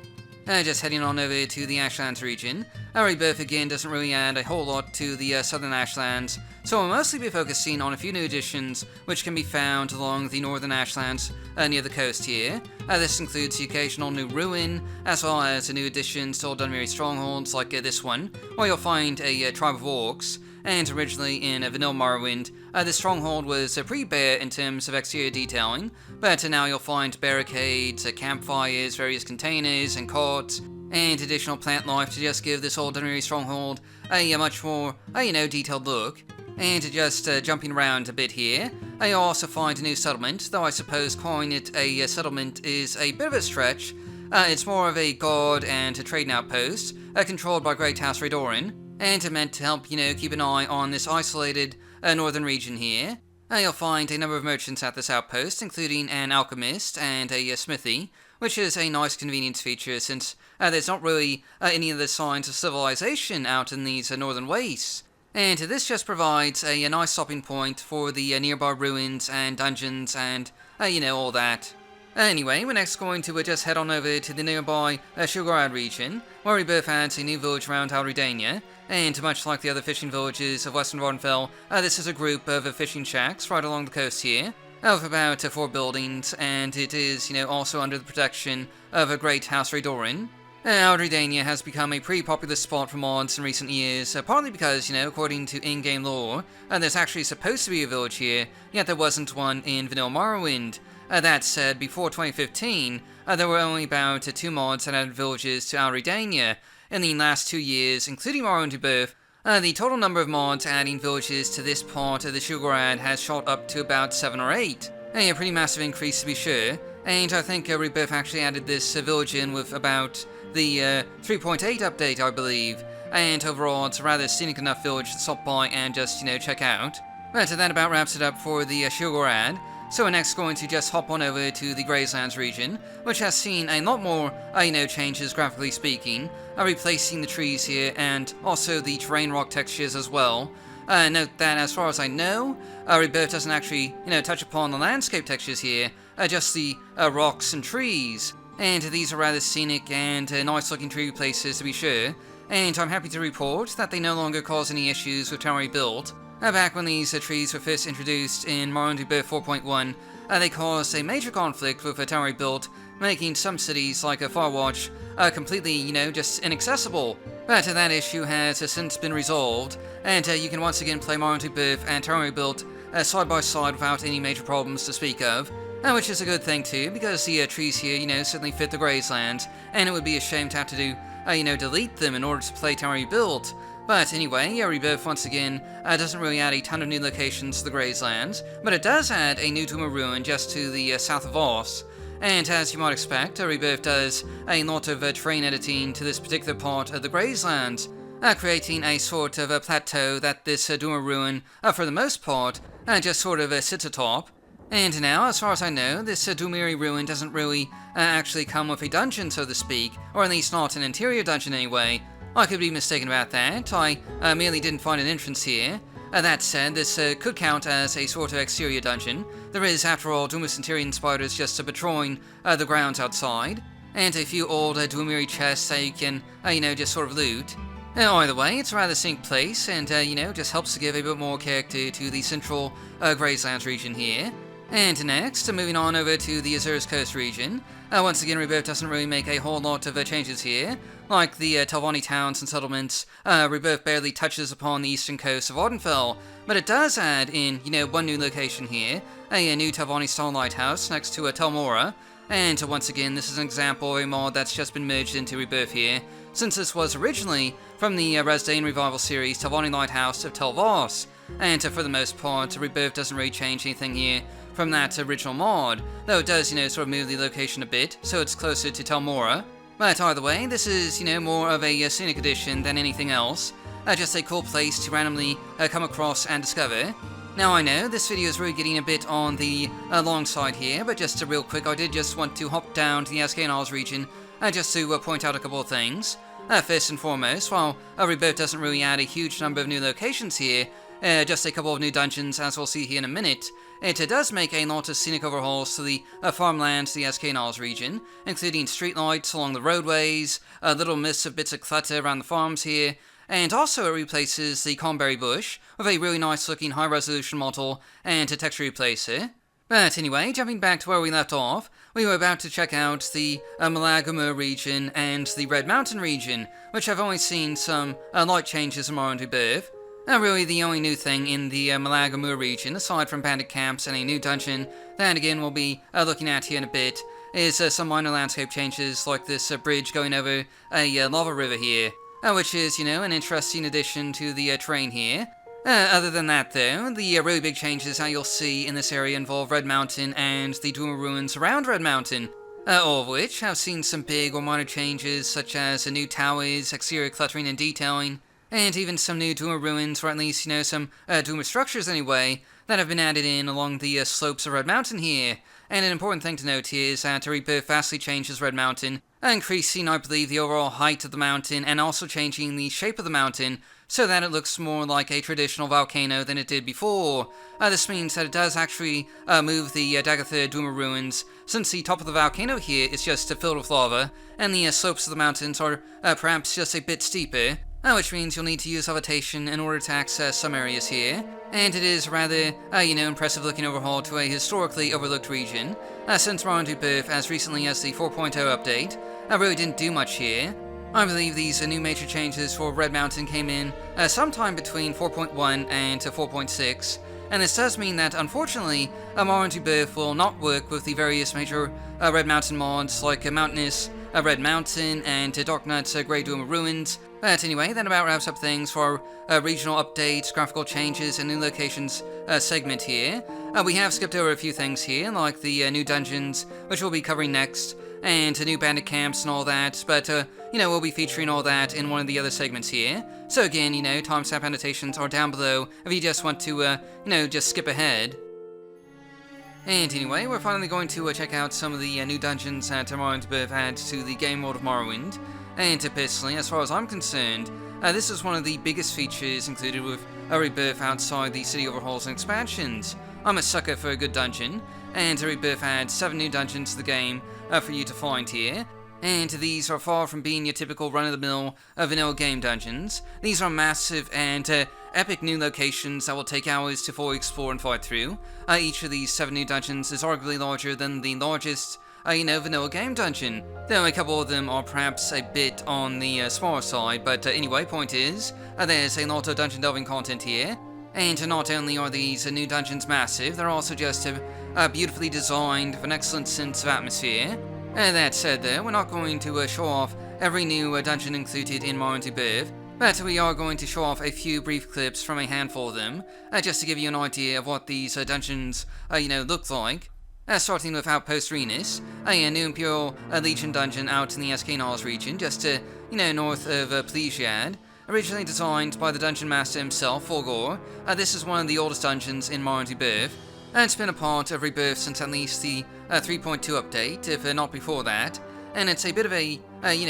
Just heading on over to the Ashlands region. Rebirth again doesn't really add a whole lot to the southern Ashlands, so we'll mostly be focusing on a few new additions which can be found along the northern Ashlands near the coast here. This includes the occasional new ruin, as well as new additions to old Dunmere strongholds like this one, where you'll find a tribe of orcs. And originally in Vanilla Morrowind, this stronghold was pretty bare in terms of exterior detailing, but now you'll find barricades, campfires, various containers and courts, and additional plant life to just give this old Dunmere stronghold a much more, detailed look. And just jumping around a bit here, you'll also find a new settlement, though I suppose calling it a settlement is a bit of a stretch. It's more of a guard and a trading outpost, controlled by Great House Ald-Ruhn, and meant to help, keep an eye on this isolated northern region here. You'll find a number of merchants at this outpost, including an alchemist and a smithy, which is a nice convenience feature since there's not really any of the signs of civilization out in these northern wastes. And this just provides a nice stopping point for the nearby ruins and dungeons and, all that. Anyway, we're next going to just head on over to the nearby Suran region, where Rebirth adds a new village around Ald-Ruhn, and much like the other fishing villages of western Vvardenfell, this is a group of fishing shacks right along the coast here, of about 4 buildings, and it is, also under the protection of a Great House Ald-Ruhn. Ald-Ruhn has become a pretty popular spot for mods in recent years, partly because, according to in-game lore, there's actually supposed to be a village here, yet there wasn't one in Vanilla Morrowind. That said, before 2015, there were only about 2 mods that added villages to Ald-Ruhn. In the last 2 years, including Morrowind Rebirth, the total number of mods adding villages to this part of the Suran has shot up to about 7 or 8. A pretty massive increase to be sure, and I think Rebirth actually added this village in with about the 3.8 update, I believe, and overall it's a rather scenic enough village to stop by and just, check out. But that about wraps it up for the Suran. So we're next going to just hop on over to the Grazelands region, which has seen a lot more, changes graphically speaking, replacing the trees here and also the terrain rock textures as well. Note that as far as I know, Rebirth doesn't actually, touch upon the landscape textures here, just the rocks and trees. And these are rather scenic and nice looking tree places to be sure, and I'm happy to report that they no longer cause any issues with tower rebuild. Back when these trees were first introduced in Morrowind Rebirth 4.1, they caused a major conflict with a tower rebuild, making some cities like Firewatch completely, just inaccessible. But that issue has since been resolved, and you can once again play Morrowind Rebirth and tower rebuild side by side without any major problems to speak of. Which is a good thing too, because the trees here, certainly fit the Grazelands, and it would be a shame to have to do, delete them in order to play tower rebuild. But anyway, Rebirth once again doesn't really add a ton of new locations to the Grazelands, but it does add a new Tomb of Ruin just to the south of Oss. And as you might expect, Rebirth does a lot of terrain editing to this particular part of the Grazelands, creating a sort of a plateau that this Ald-Ruhn, for the most part, just sort of sits atop. And now, as far as I know, this Dumiri ruin doesn't really actually come with a dungeon, so to speak, or at least not an interior dungeon anyway. I could be mistaken about that. I merely didn't find an entrance here. That said, this could count as a sort of exterior dungeon. There is, after all, Dumas Centurion spiders just patrolling the grounds outside, and a few old Dumiri chests that you can, just sort of loot. Either way, it's a rather distinct place, and, just helps to give a bit more character to the central Grazelands region here. And next, moving on over to the Azur's Coast region. Once again, Rebirth doesn't really make a whole lot of changes here. Like the Telvanni towns and settlements, Rebirth barely touches upon the eastern coast of Vvardenfell, but it does add in, one new location here, a new Telvanni-style lighthouse next to Balmora. And once again, this is an example of a mod that's just been merged into Rebirth here, since this was originally from the Resdayn Revival series Telvanni Lighthouse of Tel Voss. And for the most part, Rebirth doesn't really change anything here from that original mod, though it does, sort of move the location a bit, so it's closer to Balmora. But either way, this is, more of a scenic addition than anything else, just a cool place to randomly come across and discover. Now I know, this video is really getting a bit on the long side here, but just real quick, I did just want to hop down to the Ascanas region, just to point out a couple of things. First and foremost, while Rebirth doesn't really add a huge number of new locations here, just a couple of new dungeons, as we'll see here in a minute, it does make a lot of scenic overhauls to the farmlands to the Ascanas region, including streetlights along the roadways, little mists of bits of clutter around the farms here, and also it replaces the Conberry Bush with a really nice looking high resolution model and a texture replacer. But anyway, jumping back to where we left off, we were about to check out the Pelagiad region and the Red Mountain region, which I've only seen some light changes in Morrowind Rebirth. Really the only new thing in the Pelagiad region, aside from bandit camps and a new dungeon, that again we'll be looking at here in a bit, is some minor landscape changes like this bridge going over a lava river here, which is, an interesting addition to the terrain here. Other than that though, the really big changes that you'll see in this area involve Red Mountain and the Duma ruins around Red Mountain, all of which have seen some big or minor changes such as new towers, exterior cluttering and detailing, and even some new Duma ruins, or at least, some Duma structures anyway, that have been added in along the slopes of Red Mountain here. And an important thing to note here is that Rebirth vastly changes Red Mountain, increasing, I believe, the overall height of the mountain, and also changing the shape of the mountain, so that it looks more like a traditional volcano than it did before. This means that it does actually move the Daggerthir Duma ruins, since the top of the volcano here is just filled with lava, and the slopes of the mountains are perhaps just a bit steeper, which means you'll need to use levitation in order to access some areas here. And it is rather, impressive looking overhaul to a historically overlooked region, since Morrowind Rebirth, as recently as the 4.0 update, really didn't do much here. I believe these new major changes for Red Mountain came in sometime between 4.1 and 4.6, and this does mean that, unfortunately, Morrowind Rebirth will not work with the various major Red Mountain mods like Mountainous, Red Mountain, and Darknut's Grey Duma Ruins. But anyway, that about wraps up things for our regional updates, graphical changes, and new locations segment here. We have skipped over a few things here, like the new dungeons, which we'll be covering next, and new bandit camps and all that, but, we'll be featuring all that in one of the other segments here. So again, timestamp annotations are down below if you just want to, just skip ahead. And anyway, we're finally going to check out some of the new dungeons that Morrowind Rebirth adds to the game mode of Morrowind. And personally, as far as I'm concerned, this is one of the biggest features included with Rebirth outside the city overhauls and expansions. I'm a sucker for a good dungeon, and Rebirth adds 7 new dungeons to the game for you to find here. And these are far from being your typical run-of-the-mill vanilla game dungeons. These are massive and epic new locations that will take hours to fully explore and fight through. Each of these 7 new dungeons is arguably larger than the largest vanilla game dungeon, though a couple of them are perhaps a bit on the smaller side, but anyway, point is, there's a lot of dungeon delving content here, and not only are these new dungeons massive, they're also just beautifully designed with an excellent sense of atmosphere. That said though, we're not going to show off every new dungeon included in Morrowind Rebirth, but we are going to show off a few brief clips from a handful of them, just to give you an idea of what these dungeons, look like. Starting with Outpost Gnisis, a new Imperial Legion dungeon out in the Escanals region, just north of Pelagiad. Originally designed by the Dungeon Master himself, Fulgor, this is one of the oldest dungeons in Morrowind Rebirth, and it's been a part of Rebirth since at least the 3.2 update, if not before that, and it's a bit of a,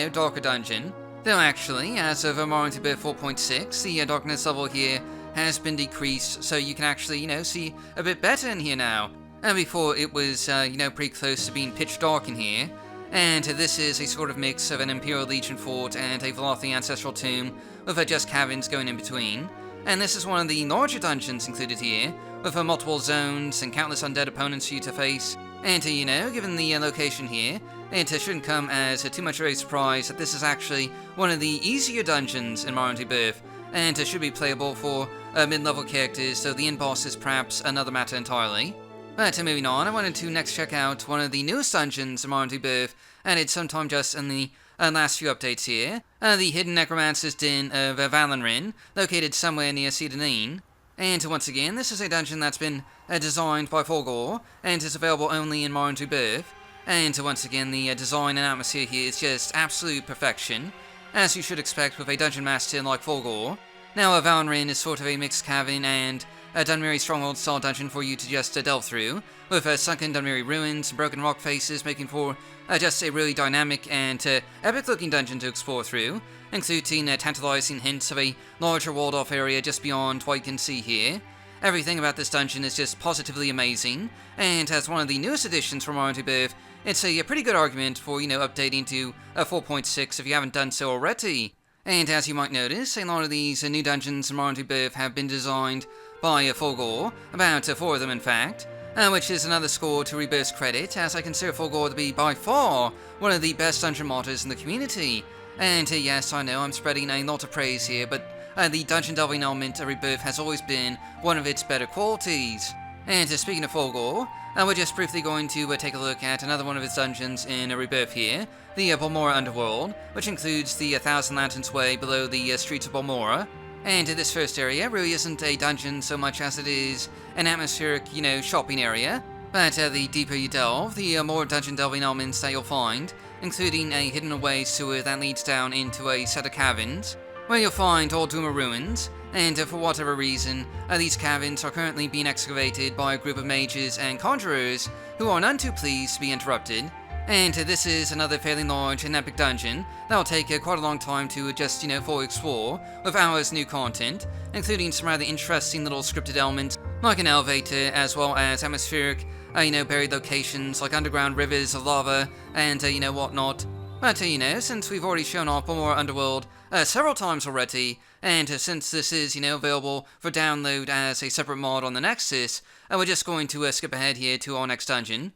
darker dungeon. Though actually, as of Morrowind Rebirth 4.6, the darkness level here has been decreased, so you can actually, see a bit better in here now. And before it was, pretty close to being pitch dark in here. And this is a sort of mix of an Imperial Legion fort and a Velothi ancestral tomb, with just caverns going in between. And this is one of the larger dungeons included here, with multiple zones and countless undead opponents for you to face. And given the location here, it shouldn't come as too much of a surprise that this is actually one of the easier dungeons in Morrowind Rebirth, and should be playable for mid-level characters, so the end boss is perhaps another matter entirely. But moving on, I wanted to next check out one of the newest dungeons in Morrowind Rebirth, added sometime just in the last few updates here, the Hidden Necromancer's Den of Ald-Ruhn, located somewhere near Seyda Neen. And once again, this is a dungeon that's been designed by Fulgor, and is available only in Morrowind Rebirth. And once again, the design and atmosphere here is just absolute perfection, as you should expect with a dungeon master like Fulgor. Now, Ald-Ruhn is sort of a mixed cavern and a Dunmeri Stronghold style dungeon for you to just delve through, with sunken Dunmeri ruins and broken rock faces, making for just a really dynamic and epic looking dungeon to explore through, including tantalizing hints of a larger walled off area just beyond what you can see here. Everything about this dungeon is just positively amazing, and as one of the newest additions from Morrowind Rebirth, it's a pretty good argument for, updating to 4.6 if you haven't done so already. And as you might notice, a lot of these new dungeons in Morrowind Rebirth have been designed by Fulgor, about 4 of them in fact, which is another score to Rebirth's credit, as I consider Fulgor to be by far one of the best dungeon modders in the community. And yes, I know I'm spreading a lot of praise here, but the dungeon delving element of Rebirth has always been one of its better qualities. And speaking of Fulgor, we're just briefly going to take a look at another one of its dungeons in Rebirth here, the Balmora underworld, which includes the Thousand Lanterns Way below the streets of Balmora. And this first area really isn't a dungeon so much as it is an atmospheric, shopping area. But the deeper you delve, the more dungeon delving elements that you'll find, including a hidden away sewer that leads down into a set of caverns, where you'll find Ald-Ruhn ruins, and for whatever reason, these caverns are currently being excavated by a group of mages and conjurers who are none too pleased to be interrupted. And this is another fairly large and epic dungeon that'll take quite a long time to just, fully explore, with hours new content, including some rather interesting little scripted elements, like an elevator, as well as atmospheric, buried locations like underground rivers of lava, and, whatnot. But, since we've already shown off Balmora Underworld several times already, and since this is, available for download as a separate mod on the Nexus, we're just going to skip ahead here to our next dungeon,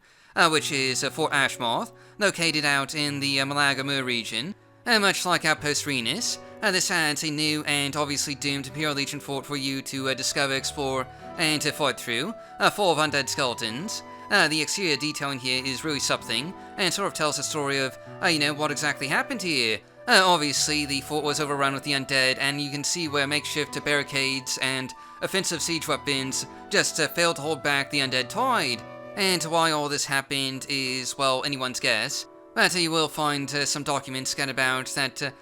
which is Fort Ashmoth, located out in the Malaga region. Much like Outpost Gnisis, this adds a new and obviously doomed Imperial Legion fort for you to discover, explore, and to fight through, full of undead skeletons. The exterior detailing here is really something, and sort of tells the story of, what exactly happened here. Obviously, the fort was overrun with the undead, and you can see where makeshift barricades and offensive siege weapons just failed to hold back the undead tide. And why all this happened is, well, anyone's guess. But you will find some documents scattered about that,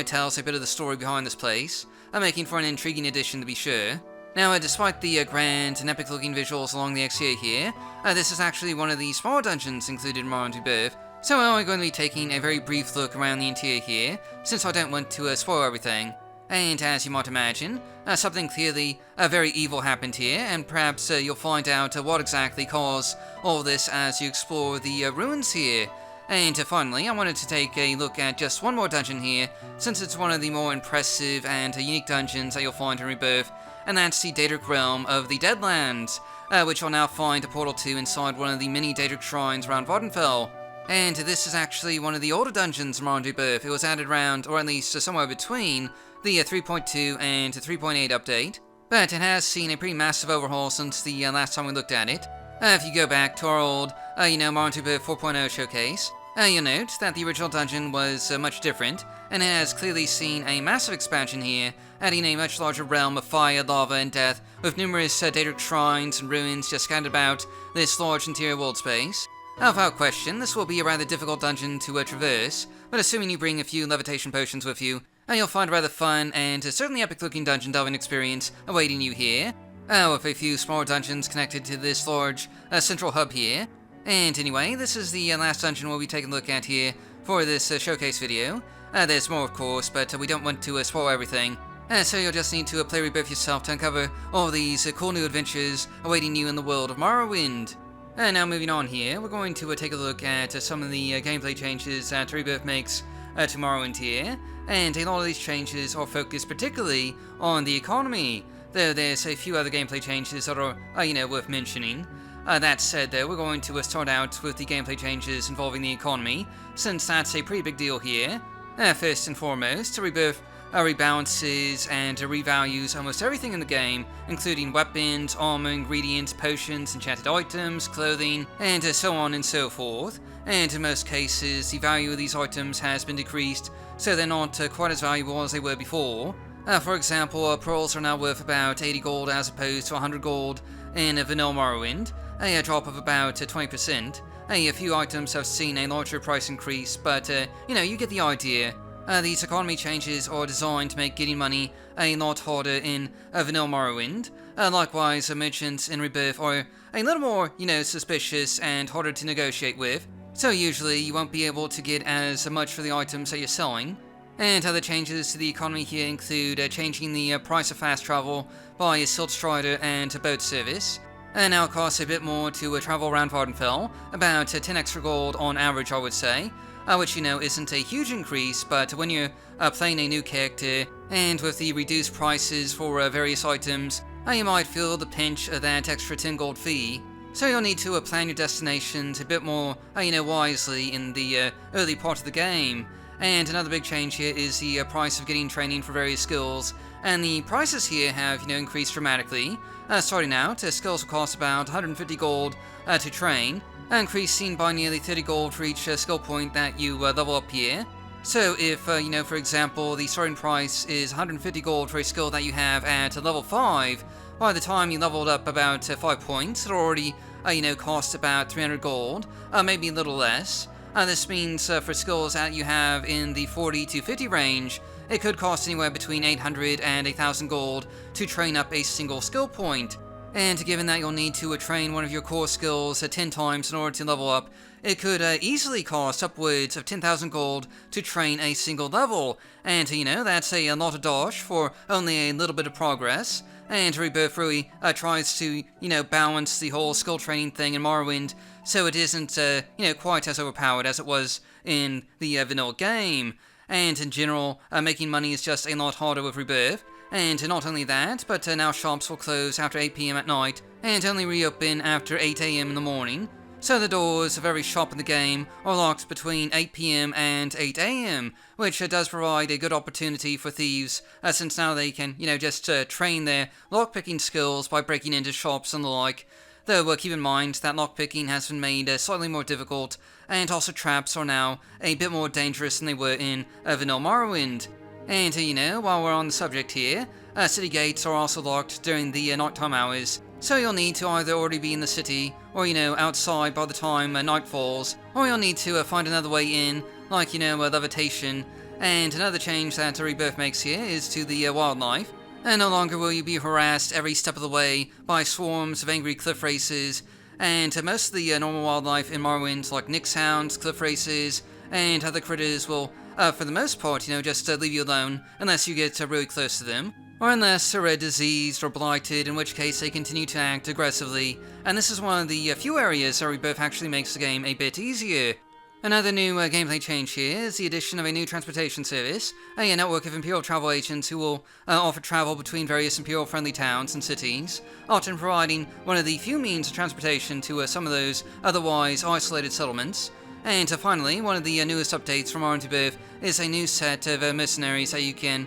tells a bit of the story behind this place, making for an intriguing addition to be sure. Now, despite the grand and epic-looking visuals along the exterior here, this is actually one of the smaller dungeons included in Morrowind Rebirth, so we're only going to be taking a very brief look around the interior here, since I don't want to spoil everything. And as you might imagine, something clearly very evil happened here, and perhaps you'll find out what exactly caused all this as you explore the ruins here. And finally, I wanted to take a look at just one more dungeon here, since it's one of the more impressive and unique dungeons that you'll find in Rebirth, and that's the Daedric Realm of the Deadlands, which you'll now find a portal to inside one of the many Daedric shrines around Vvardenfell. And this is actually one of the older dungeons in Morrowind Rebirth. It was added around, or at least somewhere between, the 3.2 and 3.8 update, but it has seen a pretty massive overhaul since the last time we looked at it. If you go back to our old, Morrowind Rebirth 4.0 showcase, You'll note that the original dungeon was much different, and has clearly seen a massive expansion here, adding a much larger realm of fire, lava, and death, with numerous Daedric shrines and ruins just scattered about this large interior world space. Without question, this will be a rather difficult dungeon to traverse, but assuming you bring a few levitation potions with you, you'll find a rather fun and certainly epic-looking dungeon delving experience awaiting you here, with a few smaller dungeons connected to this large central hub here. And anyway, this is the last dungeon we'll be taking a look at here for this showcase video. There's more, of course, but we don't want to spoil everything. So you'll just need to play Rebirth yourself to uncover all these cool new adventures awaiting you in the world of Morrowind. Now moving on here, we're going to take a look at some of the gameplay changes that Rebirth makes to Morrowind here. And a lot of these changes are focused particularly on the economy, though there's a few other gameplay changes that are, worth mentioning. That said, though, we're going to start out with the gameplay changes involving the economy, since that's a pretty big deal here. First and foremost, Rebirth rebalances and revalues almost everything in the game, including weapons, armor, ingredients, potions, enchanted items, clothing, and so on and so forth. And in most cases, the value of these items has been decreased, so they're not quite as valuable as they were before. For example, pearls are now worth about 80 gold as opposed to 100 gold in vanilla Morrowind, a drop of about 20%. A few items have seen a larger price increase, but you get the idea. These economy changes are designed to make getting money a lot harder in vanilla Morrowind. Likewise, merchants in Rebirth are a little more, suspicious and harder to negotiate with, so usually you won't be able to get as much for the items that you're selling. And other changes to the economy here include changing the price of fast travel by a Silt Strider and a boat service. Now it costs a bit more to travel around Vvardenfell, about 10 extra gold on average I would say, which isn't a huge increase, but when you're playing a new character, and with the reduced prices for various items, you might feel the pinch of that extra 10 gold fee. So you'll need to plan your destinations a bit more, wisely in the early part of the game. And another big change here is the price of getting training for various skills, and the prices here have, increased dramatically. Starting out, skills will cost about 150 gold to train, increasing by nearly 30 gold for each skill point that you level up here. So if, for example, the starting price is 150 gold for a skill that you have at level 5, by the time you leveled up about 5 points, it'll already, cost about 300 gold, maybe a little less. This means for skills that you have in the 40 to 50 range, it could cost anywhere between 800 and 1000 gold to train up a single skill point. And given that you'll need to train one of your core skills 10 times in order to level up, it could easily cost upwards of 10,000 gold to train a single level. And that's a lot of dosh for only a little bit of progress. And Rebirth really tries to, balance the whole skill training thing in Morrowind, so it isn't, quite as overpowered as it was in the vanilla game. And in general, making money is just a lot harder with Rebirth. And not only that, but now shops will close after 8 PM at night, and only reopen after 8 AM in the morning. So the doors of every shop in the game are locked between 8 PM and 8 AM, which does provide a good opportunity for thieves, since now they can, just train their lockpicking skills by breaking into shops and the like. Though keep in mind that lockpicking has been made slightly more difficult, and also traps are now a bit more dangerous than they were in vanilla Morrowind. And while we're on the subject here, city gates are also locked during the nighttime hours, so you'll need to either already be in the city, or outside by the time night falls, or you'll need to find another way in, like levitation. And another change that Rebirth makes here is to the wildlife. And no longer will you be harassed every step of the way by swarms of angry cliff racers, and most of the normal wildlife in Morrowind, like nixhounds, cliff racers, and other critters will, for the most part, just leave you alone, unless you get really close to them, or unless they're diseased or blighted, in which case they continue to act aggressively, and this is one of the few areas where Rebirth actually makes the game a bit easier. Another new gameplay change here is the addition of a new transportation service, a network of Imperial travel agents who will offer travel between various Imperial-friendly towns and cities, often providing one of the few means of transportation to some of those otherwise isolated settlements. And finally, one of the newest updates from Morrowind Rebirth is a new set of mercenaries that you can,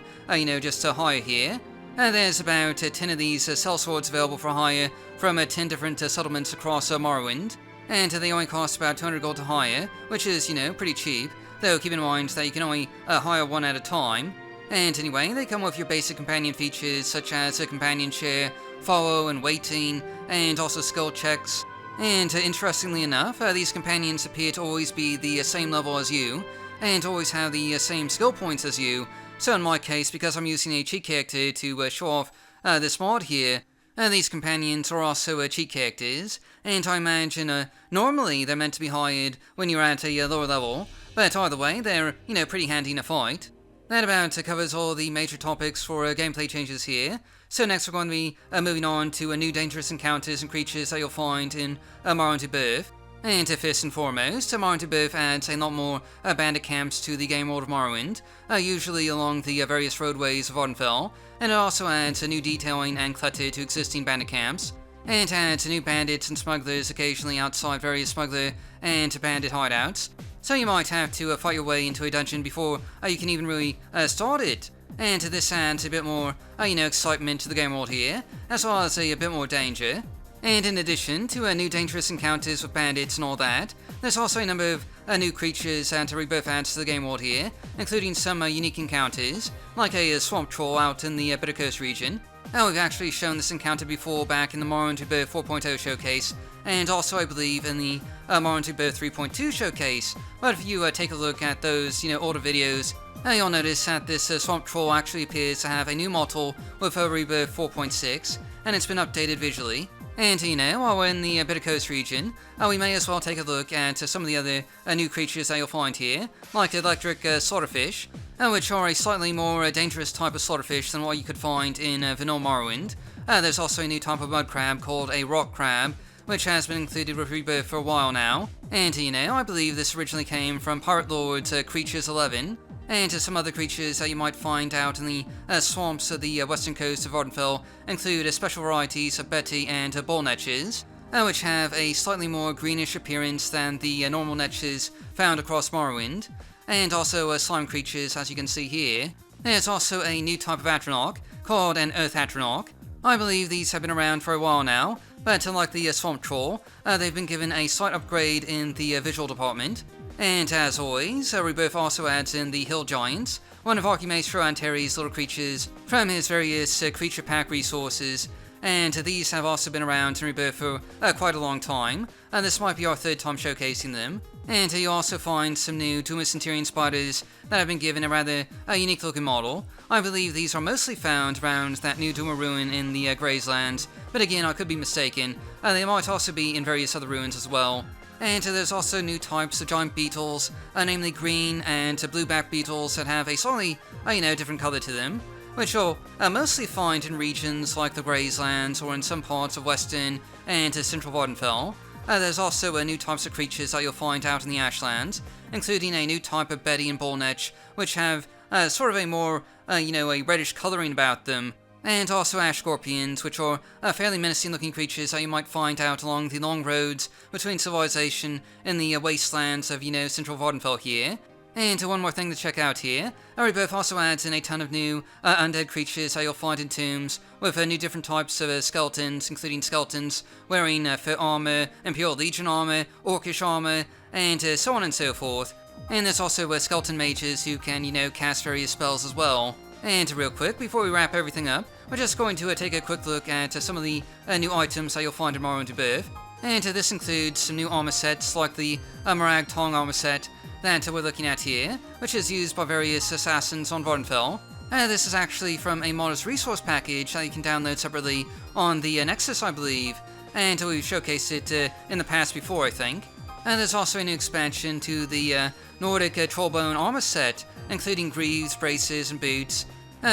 just hire here. There's about 10 of these sellswords available for hire from 10 different settlements across Morrowind. and they only cost about 200 gold to hire, which is, pretty cheap, though keep in mind that you can only hire one at a time. And anyway, they come with your basic companion features such as a companion share, follow and waiting, and also skill checks. And interestingly enough, these companions appear to always be the same level as you, and always have the same skill points as you. So in my case, because I'm using a cheat character to show off this mod here, these companions are also cheat characters, and I imagine normally they're meant to be hired when you're at a lower level, but either way, they're, pretty handy in a fight. That about covers all the major topics for gameplay changes here. So next we're going to be moving on to new dangerous encounters and creatures that you'll find in Morrowind Rebirth. And first and foremost, Morrowind Rebirth adds a lot more bandit camps to the game world of Morrowind, usually along the various roadways of Vvardenfell, and it also adds a new detailing and clutter to existing bandit camps, and adds new bandits and smugglers occasionally outside various smuggler and bandit hideouts. So you might have to fight your way into a dungeon before you can even really start it. And this adds a bit more, excitement to the game world here, as well as a bit more danger. And in addition to new dangerous encounters with bandits and all that, there's also a number of new creatures and Rebirth adds to the game world here, including some unique encounters, like a swamp troll out in the Bitter Coast region. We've actually shown this encounter before back in the Morrowind Rebirth 4.0 showcase, and also I believe in the Morrowind Rebirth 3.2 showcase, but if you take a look at those, older videos, you'll notice that this swamp troll actually appears to have a new model with Rebirth 4.6, and it's been updated visually. And while we're in the Bitter Coast region, we may as well take a look at some of the other new creatures that you'll find here, like electric slaughterfish, which are a slightly more dangerous type of slaughterfish than what you could find in vanilla Morrowind. There's also a new type of mud crab called a rock crab, which has been included with Rebirth for a while now, and I believe this originally came from Pirate Lord's Creatures 11, and some other creatures that you might find out in the swamps of the western coast of Vvardenfell include special varieties of Betty and bull netches, which have a slightly more greenish appearance than the normal netches found across Morrowind, and also slime creatures as you can see here. There's also a new type of Atronach called an Earth Atronach. I believe these have been around for a while now, but unlike the swamp troll, they've been given a slight upgrade in the visual department. And as always, Rebirth also adds in the Hill Giants, one of Archimace Roanteri's little creatures from his various creature pack resources, and these have also been around in Rebirth for quite a long time, and this might be our third time showcasing them. And you also find some new Duma Centurion spiders that have been given a rather unique looking model. I believe these are mostly found around that new Duma ruin in the Grazelands, but again I could be mistaken, they might also be in various other ruins as well. And there's also new types of giant beetles, namely green and blueback beetles that have a slightly, different color to them, which you'll mostly find in regions like the Grazelands or in some parts of western and central Vvardenfell. There's also new types of creatures that you'll find out in the Ashlands, including a new type of Betty and Bullnetch, which have sort of a more, a reddish coloring about them. And also ash scorpions, which are fairly menacing-looking creatures that you might find out along the long roads between civilization and the wastelands of, central Vvardenfell here. And one more thing to check out here, Rebirth also adds in a ton of new undead creatures that you'll find in tombs, with new different types of skeletons, including skeletons wearing foot armor, Imperial Legion armor, Orcish armor, and so on and so forth. And there's also skeleton mages who can, cast various spells as well. And real quick, before we wrap everything up, we're just going to take a quick look at some of the new items that you'll find in Morrowind Rebirth. And this includes some new armor sets, like the Morag Tong armor set that we're looking at here, which is used by various assassins on Vvardenfell. This is actually from a modest resource package that you can download separately on the Nexus, I believe, and we've showcased it in the past before, I think. And there's also a new expansion to the Nordic Trollbone armor set, including greaves, braces, and boots.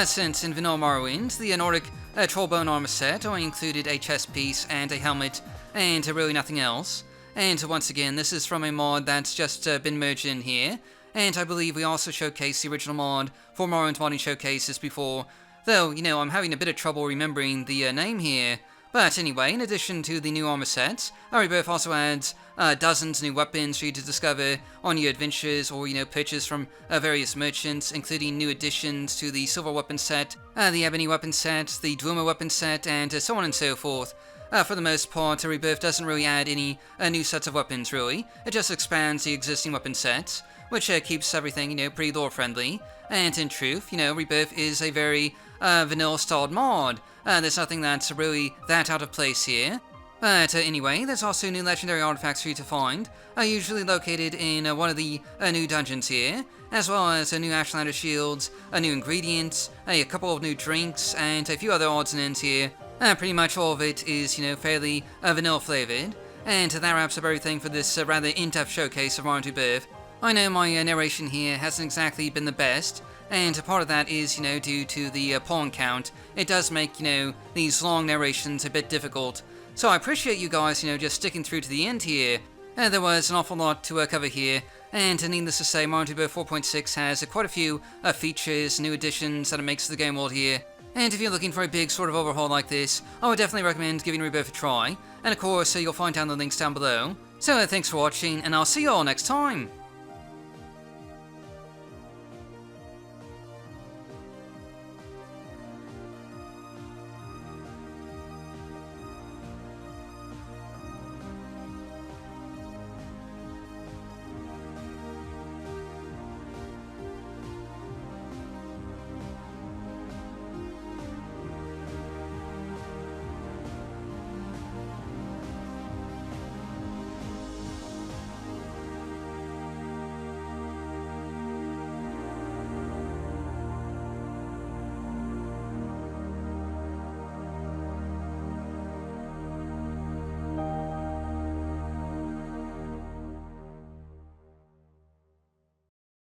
Since in vanilla Morrowind, the Nordic Trollbone armor set only included a chest piece and a helmet, and really nothing else. And once again, this is from a mod that's just been merged in here, and I believe we also showcased the original mod for Morrowind modding showcases before, though, I'm having a bit of trouble remembering the name here. But anyway, in addition to the new armor sets, Rebirth also adds dozens of new weapons for you to discover on your adventures or, purchase from various merchants, including new additions to the silver weapon set, the ebony weapon set, the Dwemer weapon set, and so on and so forth. For the most part, Rebirth doesn't really add any new sets of weapons, really. It just expands the existing weapon sets, which keeps everything, pretty lore-friendly. And in truth, Rebirth is a very vanilla-styled mod. There's nothing that's really that out of place here. But anyway, there's also new legendary artifacts for you to find, usually located in one of the new dungeons here, as well as new Ashlander shields, new ingredients, a couple of new drinks, and a few other odds and ends here. Pretty much all of it is, fairly vanilla flavored, and that wraps up everything for this rather in-depth showcase of Morrowind Rebirth. I know my narration here hasn't exactly been the best, and part of that is, due to the pawn count. It does make, these long narrations a bit difficult. So I appreciate you guys, just sticking through to the end here. There was an awful lot to cover here, and needless to say, Morrowind Rebirth 4.6 has quite a few features, new additions that it makes to the game world here. And if you're looking for a big sort of overhaul like this, I would definitely recommend giving Rebirth a try. And of course, you'll find down the links down below. So thanks for watching, and I'll see you all next time.